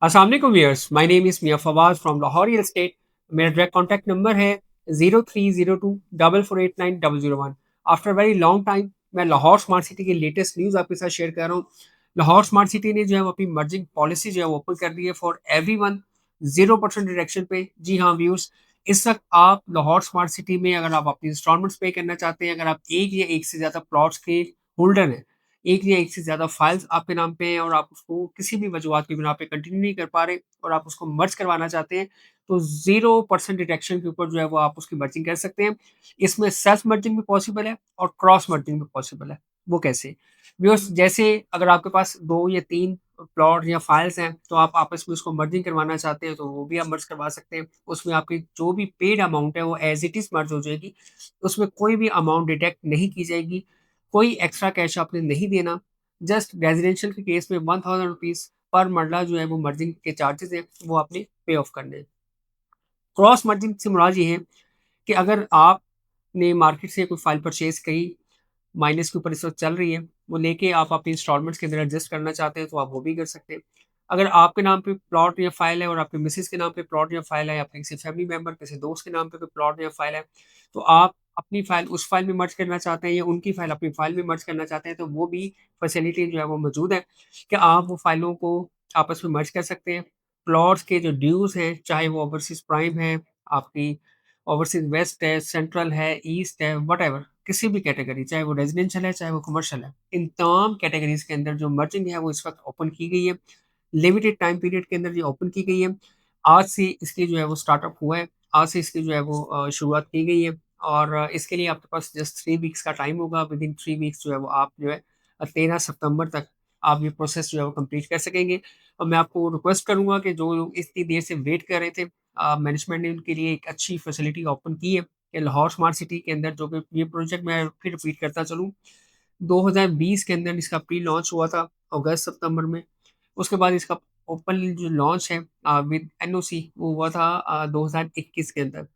अस्सलाम वालेकुम viewers, my name is Mian Fawad from Lahore real estate. मेरा डायरेक्ट कॉन्टैक्ट नंबर है 0302 4489 001। आफ्टर वेरी लॉन्ग टाइम मैं लाहौर स्मार्ट सिटी की लेटेस्ट न्यूज़ आपके साथ शेयर कर रहा हूँ। लाहौर स्मार्ट सिटी ने जो है वो अपनी मर्जिंग पॉलिसी जो है वो ओपन कर दी है फॉर एवरीवन 0% डिडक्शन पे। जी हाँ व्यूअर्स, इस वक्त आप लाहौर स्मार्ट सिटी में अगर आप अपनी इंस्टॉलमेंट्स पे करना चाहते हैं, अगर आप एक या एक से ज़्यादा प्लॉट्स के होल्डर हैं, एक या एक से ज़्यादा फाइल्स आपके नाम पे हैं और आप उसको किसी भी वजूहत की बिना पे कंटिन्यू नहीं कर पा रहे और आप उसको मर्ज करवाना चाहते हैं, तो 0% डिडक्शन के ऊपर जो है वो आप उसकी मर्जिंग कर सकते हैं। इसमें सेल्फ मर्जिंग भी पॉसिबल है और क्रॉस मर्जिंग भी पॉसिबल है। वो कैसे? व्यूअर्स, जैसे अगर आपके पास 2 या 3 प्लॉट या फाइल्स हैं, तो आप आपस में उसको मर्जिंग करवाना चाहते हैं, तो वो भी आप मर्ज करवा सकते हैं। उसमें आपकी जो भी पेड अमाउंट है, वो एज़ इट इज़ मर्ज हो जाएगी। उसमें कोई भी अमाउंट डिडक्ट नहीं की जाएगी। कोई एक्स्ट्रा कैश आपने नहीं देना। जस्ट रेज़िडेंशियल के केस में ₹1000 पर मरला जो है वो मर्जिंग के चार्जेज़ हैं, वो आपने पे ऑफ करने हैं। क्रॉस मर्जिंग से मुराद ये है कि अगर आपने मार्केट से कोई फ़ाइल परचेज़ करी, माइनस के ऊपर इस वक़्त चल रही है, वो लेके आप अपनी इंस्टॉलमेंट्स के अंदर एडजस्ट करना चाहते हैं, तो आप वो भी कर सकते हैं। अगर आपके नाम पे प्लॉट या फ़ाइल है और आपके मिसेज़ के नाम पे प्लॉट या फ़ाइल है, या आपके किसी फैमिली मेंबर, किसी दोस्त के नाम पे कोई प्लॉट या फ़ाइल है, तो आप अपनी फ़ाइल उस फ़ाइल में मर्ज करना चाहते हैं या उनकी फ़ाइल अपनी फ़ाइल में मर्ज करना चाहते हैं, तो वो भी फैसिलिटी जो है वो मौजूद है कि आप वो फ़ाइलों को आपस में मर्ज कर सकते हैं। प्लॉट्स के जो ड्यूज़ हैं, चाहे वो ओवरसीज़ प्राइम है, आपकी ओवरसीज़ वेस्ट है, सेंट्रल है, ईस्ट है, व्हाटएवर, किसी भी कैटेगरी, चाहे वो रेज़िडेंशियल है, चाहे वो कमर्शियल है। इन तमाम कैटेगरीज़ के अंदर जो मर्जिंग है वो इस वक़्त ओपन की गई है। लिमिटेड टाइम पीरियड के अंदर ये ओपन की गई है। आज से इसकी जो है वो स्टार्टअप हुआ है। आज से इसकी जो है वो शुरुआत की गई है और इसके लिए आपके पास जस्ट 3 वीक्स का टाइम होगा। विदिन 3 वीक्स जो है वो आप जो है 13 सितंबर तक आप ये प्रोसेस जो है वो कंप्लीट कर सकेंगे। और मैं आपको रिक्वेस्ट करूँगा कि जो लोग इतनी देर से वेट कर रहे थे, मैनेजमेंट ने उनके लिए एक अच्छी फैसिलिटी ओपन की है कि लाहौर स्मार्ट सिटी के अंदर जो कि ये प्रोजेक्ट मैं फिर रिपीट करता चलूँ, 2020 के अंदर इसका प्री लॉन्च हुआ था अगस्त-सितंबर में। उसके बाद इसका ओपन जो लॉन्च है विद एनओसी वो हुआ था 2021 के अंदर।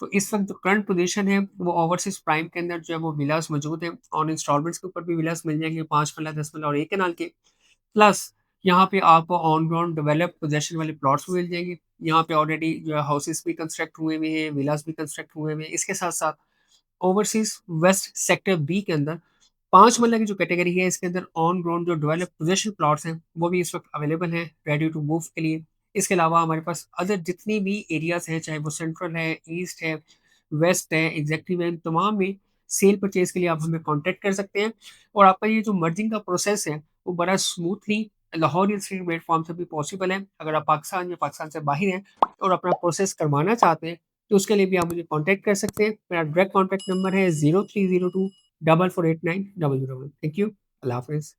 तो इस वक़्त जो करंट पोज़ीशन है वो ओवरसीज़ प्राइम के अंदर जो है वो विलास मौजूद हैं। ऑन इंस्टॉलमेंट्स के ऊपर भी विलास मिल जाएँगे, 5 मरला, 10 मरला और 1 कनाल के। प्लस यहाँ पे आपको ऑन ग्राउंड डेवलप पोज़ेशन वाले प्लॉट्स भी मिल जाएँगे। यहाँ पे ऑलरेडी जो है हाउसेस भी कंस्ट्रक्ट हुए हुए हैं, विलास भी कंस्ट्रक्ट हुए हुए हैं। इसके साथ-साथ ओवरसीज़ वेस्ट सेक्टर बी के अंदर 5 मरला की जो कैटेगरी है, इसके अंदर ऑन ग्राउंड जो डेवलप पोजेशन प्लॉट्स हैं, वो भी इस वक़्त अवेलेबल हैं, रेडी टू मूव के लिए। इसके अलावा हमारे पास अदर जितनी भी एरियाज़ हैं, चाहे वो सेंट्रल है, ईस्ट है, वेस्ट है, एग्ज़ैक्टिव है, इन तमाम में सेल परचेज़ के लिए आप हमें कॉन्टैक्ट कर सकते हैं। और आपका ये जो मर्जिंग का प्रोसेस है, वो बड़ा स्मूथली लाहौर स्ट्रीट प्लेटफ़ॉर्म से भी पॉसिबल है। अगर आप पाकिस्तान या पाकिस्तान से बाहर हैं और अपना प्रोसेस करवाना चाहते हैं, तो उसके लिए भी आप मुझे कॉन्टैक्ट कर सकते हैं। मेरा डायरेक्ट कॉन्टैक्ट नंबर है 0302 4489 001। Thank you. अल्लाह हाफ़िज़।